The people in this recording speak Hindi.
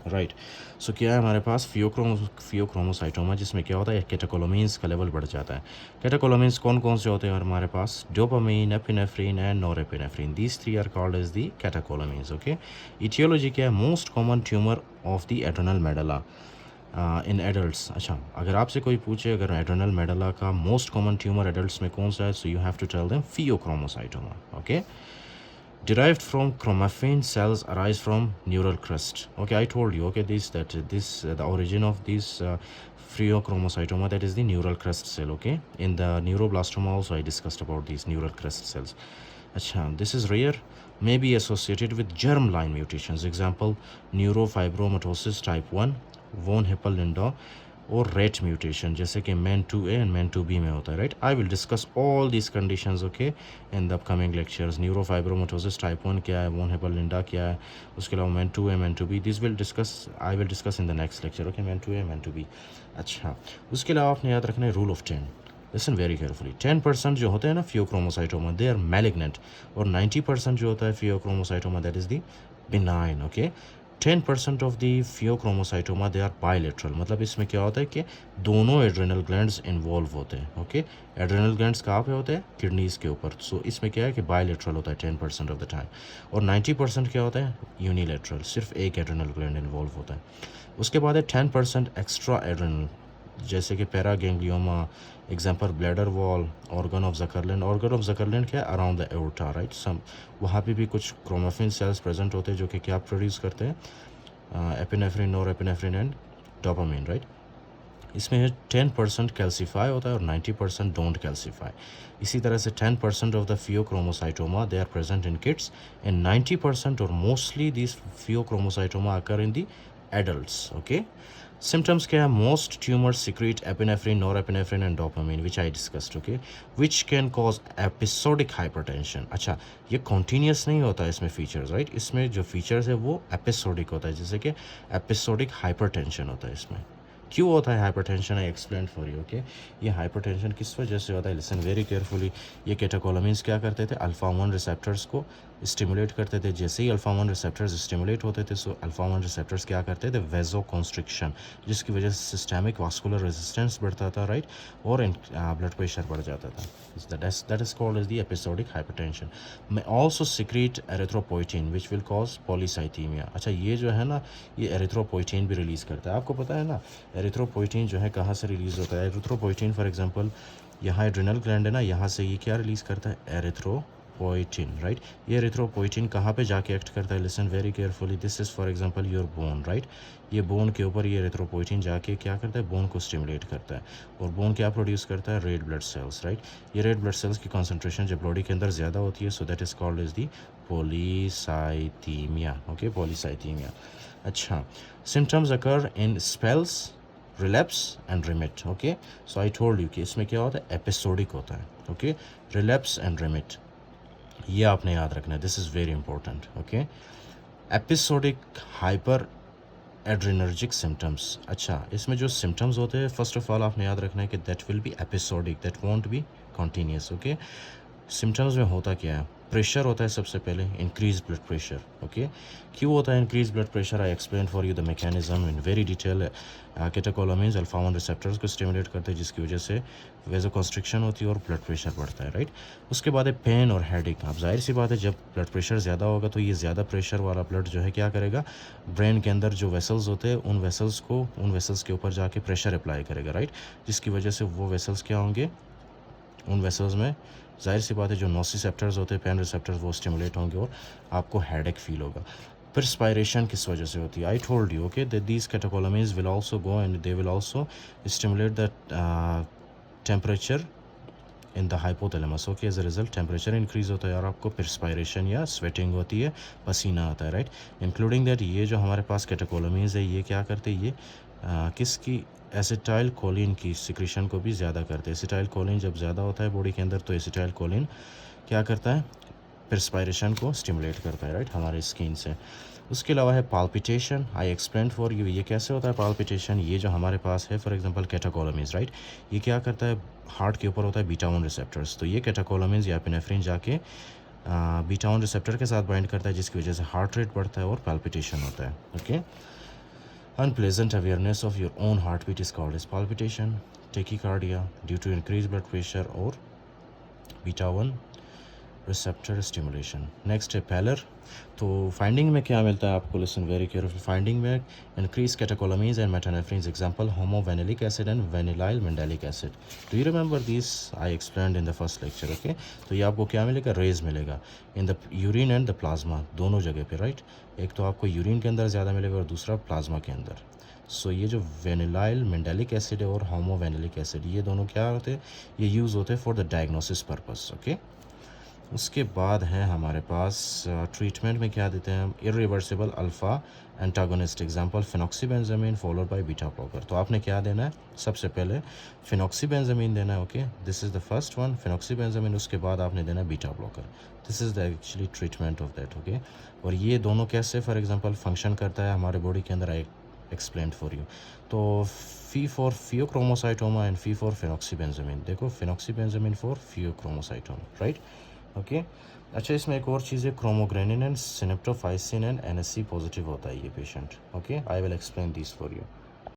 राइट। सो क्या है हमारे पास फियोक्रोमोसाइटोमा, जिसमें क्या होता है कैटेकोलोमीन्स का लेवल बढ़ जाता है। कैटेकोलोमीन्स कौन कौन से होते हैं हमारे पास? Dopamine, epinephrine and norepinephrine, these three are called as the catecholamines. Okay. Aetiology क्या है? Most common tumour of the adrenal medulla in adults. अच्छा, अगर आपसे कोई पूछे अगर एड्रेनल मेडुला का मोस्ट कॉमन ट्यूमर एडल्ट्स में कौन सा है, so you have to tell them phaeochromocytoma. Okay. Derived from chromaffin cells arise from neural crest. Okay, I told you. Okay, the origin of this pheochromocytoma, that is the neural crest cell. Okay, in the neuroblastoma also I discussed about these neural crest cells. Acha, this is rare, may be associated with germline mutations. Example: neurofibromatosis type 1, von Hippel-Lindau, और रेट म्यूटेशन, जैसे कि man 2A and man 2B में होता है। Right, I will discuss all these conditions okay in the upcoming lectures. Neurofibromatosis type 1 क्या है, वोन हेपल-लिंडा क्या है, उसके अलावा MEN 2A MEN 2B, this will discuss, I will discuss in the next lecture. Okay, MEN 2A MEN 2B। अच्छा, उसके अलावा आपने याद रखना है rule of 10। Listen very carefully. 10% जो होते हैं ना फियोक्रोमोसाइटोमा, दे आर मैलिग्नेंट, और 90% जो होता है pheochromocytoma, that is the benign. Okay. 10% of the pheochromocytoma they are bilateral, मतलब इसमें क्या होता है कि दोनों एड्रेनल ग्लैंड्स इन्वॉल्व होते हैं। ओके। एड्रेनल ग्लैंड्स कहाँ पे होते हैं? किडनीज़ के ऊपर। सो इसमें क्या है कि बायलेटरल होता है 10% ऑफ द टाइम, और 90% क्या होता है? यूनिलेटरल, सिर्फ एक एड्रेनल ग्लैंड इन्वॉल्व होता है। उसके बाद है 10% एक्स्ट्रा एड्रेनल, जैसे कि paraganglioma, example bladder wall, organ of Zuckerkandl. Organ of Zuckerkandl क्या है? Around the aorta. Right, some वहाँ पे भी कुछ क्रोमाफिन सेल्स प्रेजेंट होते हैं जो कि क्या प्रोड्यूस करते हैं? Epinephrine, norepinephrine and dopamine. Right, इसमें 10% कैल्सीफाई होता है और 90% डोंट कैल्सीफाई। इसी तरह से 10% of the pheochromocytoma they are present in kids, and 90% और mostly this pheochromocytoma occur in the adults. Okay. Symptoms क्या है? Most tumors secrete epinephrine, norepinephrine and dopamine, which I discussed, okay, which can cause episodic hypertension. अच्छा, ये continuous नहीं होता है इसमें features, right? इसमें जो features है वो episodic होता है, जैसे कि episodic hypertension होता है इसमें। क्यों होता है hypertension? I explain for you. Okay, ये हाइपरटेंशन किस वजह से होता है? Listen very carefully. ये कैटेकोलामिन्स क्या करते थे? अल्फा 1 रिसेप्टर्स को स्टिमुलेट करते थे। जैसे ही अल्फा 1 रिसेप्टर्स स्टिमुलेट होते थे, सो अल्फा 1 रिसेप्टर्स क्या करते थे? वेजो कॉन्स्ट्रिक्शन, जिसकी वजह से सिस्टेमिक वास्कुलर रेजिस्टेंस बढ़ता था। राइट, और ब्लड प्रेशर बढ़ जाता था। That is called as the episodic hypertension. may also secrete erythropoietin which will cause polycythemia. अच्छा, ये जो है ना, ये एरिथ्रोपोइटिन भी रिलीज़ करता है। आपको पता है ना एरिथ्रोपोइटिन जो है कहाँ से रिलीज़ होता है? एरिथ्रोपोइटिन फॉर एग्जांपल यहाँ एड्रिनल ग्लैंड है ना, यहाँ से ये क्या रिलीज़ करता है? एरिथ्रोपोइटिन। राइट, ये एरिथ्रोपोइटिन कहाँ पे जाके एक्ट करता है? Listen very carefully. This is for example your bone. Right, ये बोन के ऊपर ये एरिथ्रोपोइटिन जाके क्या करता है? बोन को स्टिमुलेट करता है, और बोन क्या प्रोड्यूस करता है? Red blood cells. राइट, ये रेड ब्लड सेल्स की कॉन्सेंट्रेशन जब बॉडी के अंदर ज़्यादा होती है, so that is called is the polycythaemia. Okay, polycythaemia. अच्छा, symptoms occur in spells, relapse and remit. Okay, so I told you कि इसमें क्या होता है? एपिसोडिक होता है। ओके, रिलैप्स एंड रिमिट, ये आपने याद रखना है। This is very important. Okay, episodic hyper adrenergic symptoms. अच्छा, इसमें जो सिम्टम्स होते हैं फर्स्ट ऑफ ऑल आपने याद रखना है कि that will be episodic, that won't be continuous. Okay, symptoms में होता क्या है? प्रेशर होता है सबसे पहले, इंक्रीज ब्लड प्रेशर। ओके, क्यों होता है increase blood pressure? I explain for you the mechanism in very detail. Catecholamines alpha 1 receptors को स्टिमुलेट करते हैं, जिसकी वजह से वेजोकॉन्स्ट्रिक्शन होती है और ब्लड प्रेशर बढ़ता है। राइट, उसके बाद है पेन और हेडेक। अब जाहिर सी बात है जब ब्लड प्रेशर ज़्यादा होगा तो ये ज़्यादा प्रेशर वाला ब्लड जो है क्या करेगा? ब्रेन के अंदर जो वेसल्स होते हैं उन वेसल्स के ऊपर जाके प्रेशर अप्लाई करेगा। राइट, जिसकी वजह से वो वेसल्स क्या होंगे? उन वेसल्स में जाहिर सी बात है जो नोसिसेप्टर्स होते हैं, पेन रिसेप्टर्स, वो स्टिमुलेट होंगे और आपको हेडेक फील होगा। परस्पायरेशन किस वजह से होती है? I told you okay that these catecholamines will also go and they will also stimulate the temperature in the hypothalamus. Okay, as a result temperature increase होता है और आपको परस्पायरेशन या स्वेटिंग होती है, पसीना आता है। राइट, इंक्लूडिंग दैट ये जो हमारे पास कैटेकोलामिन्स है ये क्या करते हैं? ये किसकी? एसिटाइल कोलिन की सिक्रीशन को भी ज़्यादा करते हैं। एसिटाइल कोलिन जब ज़्यादा होता है बॉडी के अंदर तो एसिटाइल कोलिन क्या करता है? परस्पायरेशन को स्टिमुलेट करता है। राइट, हमारे स्किन से। उसके अलावा है palpitation. I explain for you ये कैसे होता है पाल्पिटेशन। ये जो हमारे पास है फॉर एग्जांपल कैटेकोलामिन्स। राइट, ये क्या करता है? हार्ट के ऊपर होता है बीटा 1 रिसेप्टर्स, तो ये कैटेकोलामिन्स या एपिनेफ्रिन जाके बीटा 1 रिसेप्टर के साथ बाइंड करता है, जिसकी वजह से हार्ट रेट बढ़ता है और पाल्पिटेशन होता है। Okay, Unpleasant awareness of your own heartbeat is called as palpitation, tachycardia due to increased blood pressure or beta 1 receptor stimulation. Next है पैलर। तो फाइंडिंग में क्या मिलता है आपको, लिसन वेरी केयरफुल। फाइंडिंग में increase catecholamines and metanephrines, example homovanillic acid and vanillyl mandelic acid. Do you remember this, I explained in the first lecture. Okay, तो ये आपको क्या मिलेगा, रेज मिलेगा in the urine and the plasma, दोनों जगह पे, राइट। एक तो आपको यूरिन के अंदर ज़्यादा मिलेगा और दूसरा प्लाज्मा के अंदर। सो ये जो वेनिलाइल मेंडेलिक एसिड है और होमोवेनिलिक एसिड, ये दोनों क्या होते हैं, ये यूज़ होते हैं for the diagnosis purpose. Okay, उसके बाद है हमारे पास ट्रीटमेंट में क्या देते हैं हम, irreversible alpha antagonist, example phenoxybenzamine followed by beta blocker. तो आपने क्या देना है, सबसे पहले फिनॉक्सीबेंजामीन देना है। Okay, this is the first one, phenoxybenzamine. उसके बाद आपने देना है beta blocker. This is the actually treatment of that. Okay, और ये दोनों कैसे फॉर एग्जांपल फंक्शन करता है हमारे बॉडी के अंदर, आई एक्सप्लेन्ड फॉर यू। तो phe for phaeochromocytoma and phe for phenoxybenzamine. देखो, phenoxybenzamine for phaeochromocytoma, right. Okay, अच्छा, इसमें एक और चीज़ है, chromogranin and synaptophysin and NSE positive होता है ये patient. Okay, I will explain this for you.